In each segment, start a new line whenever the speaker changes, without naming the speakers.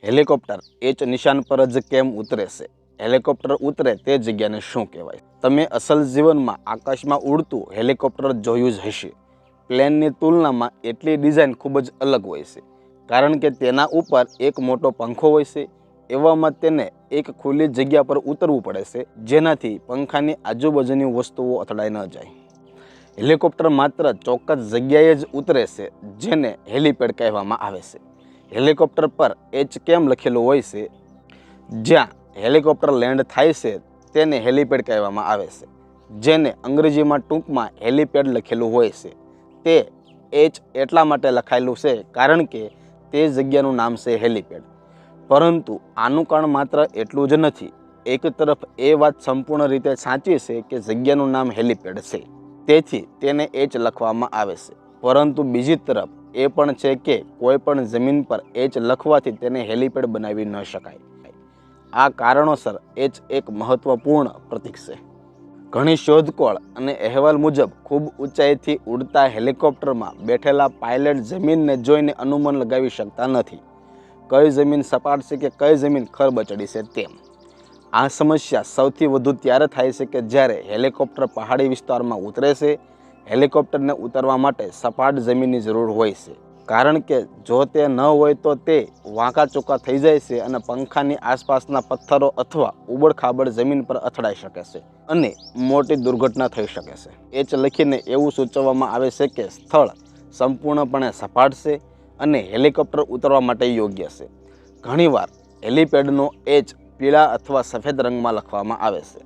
Helicopter H નિશાન પર જ કેમ ઉતરે છે? હેલિકોપ્ટર ઉતરે તે જગ્યાને શું કહેવાય? તમે અસલ જીવનમાં આકાશમાં ઉડતું હેલિકોપ્ટર જોયું જ હશે. પ્લેનની તુલનામાં એટલી ડિઝાઇન ખૂબ જ અલગ હોય છે, કારણ કે તેના ઉપર એક મોટો પંખો હોય છે. એવામાં તેને એક ખુલ્લી જગ્યા પર ઉતરવું પડે છે, જેનાથી પંખાની આજુબાજુની વસ્તુઓ અથડાઈ ન જાય. હેલિકોપ્ટર માત્ર ચોક્કસ જગ્યાએ જ ઉતરે છે, જેને હેલિપેડ કહેવામાં આવે છે. હેલિકોપ્ટર પર એચ કેમ લખેલું હોય છે? જ્યાં હેલિકોપ્ટર લેન્ડ થાય છે તેને હેલિપેડ કહેવામાં આવે છે, જેને અંગ્રેજીમાં ટૂંકમાં હેલિપેડ લખેલું હોય છે. તે એચ એટલા માટે લખાયેલું છે કારણ કે તે જગ્યાનું નામ છે હેલિપેડ. પરંતુ આનું કારણ માત્ર એટલું જ નથી. એક તરફ એ વાત સંપૂર્ણ રીતે સાચી છે કે જગ્યાનું નામ હેલિપેડ છે, તેથી તેને એચ લખવામાં આવે છે, પરંતુ બીજી તરફ એ પણ છે કે કોઈ પણ જમીન પર એચ લખવાથી તેને હેલિપેડ બનાવી ન શકાય. આ કારણોસર એચ એક મહત્વપૂર્ણ પ્રતીક છે. ઘણી શોધખોળ અને અહેવાલ મુજબ ખૂબ ઊંચાઈથી ઉડતા હેલિકોપ્ટરમાં બેઠેલા પાયલટ જમીનને જોઈને અનુમાન લગાવી શકતા નથી કઈ જમીન સપાટ છે કે કઈ જમીન ખરબચડી છે તેમ. આ સમસ્યા સૌથી વધુ ત્યારે થાય છે કે જ્યારે હેલિકોપ્ટર પહાડી વિસ્તારમાં ઉતરે છે. હેલિકોપ્ટરને ઉતરવા માટે સપાટ જમીનની જરૂર હોય છે, કારણ કે જો તે ન હોય તો તે વાંકા ચોકા થઈ જાય છે અને પંખાની આસપાસના પથ્થરો અથવા ઉબડખાબડ જમીન પર અથડાઈ શકે છે અને મોટી દુર્ઘટના થઈ શકે છે. એચ લખીને એવું સૂચવવામાં આવે છે કે સ્થળ સંપૂર્ણપણે સપાટ છે અને હેલિકોપ્ટર ઉતરવા માટે યોગ્ય છે. ઘણીવાર હેલિપેડનો એચ પીળા અથવા સફેદ રંગમાં લખવામાં આવે છે,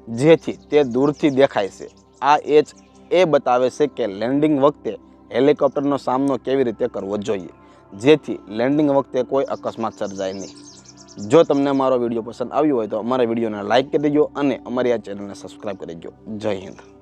જેથી તે દૂરથી દેખાય છે. આ એચ એ બતાવે છે કે લેન્ડિંગ વખતે હેલિકોપ્ટરનો સામનો કેવી રીતે કરવો જોઈએ, જેથી લેન્ડિંગ વખતે કોઈ અકસ્માત સર્જાય નહીં. જો તમને મારો વિડીયો પસંદ આવ્યો હોય તો અમારા વિડીયોને લાઇક કરી દેજો અને અમારી આ ચેનલને સબસ્ક્રાઈબ કરી દેજો. જય હિન્દ.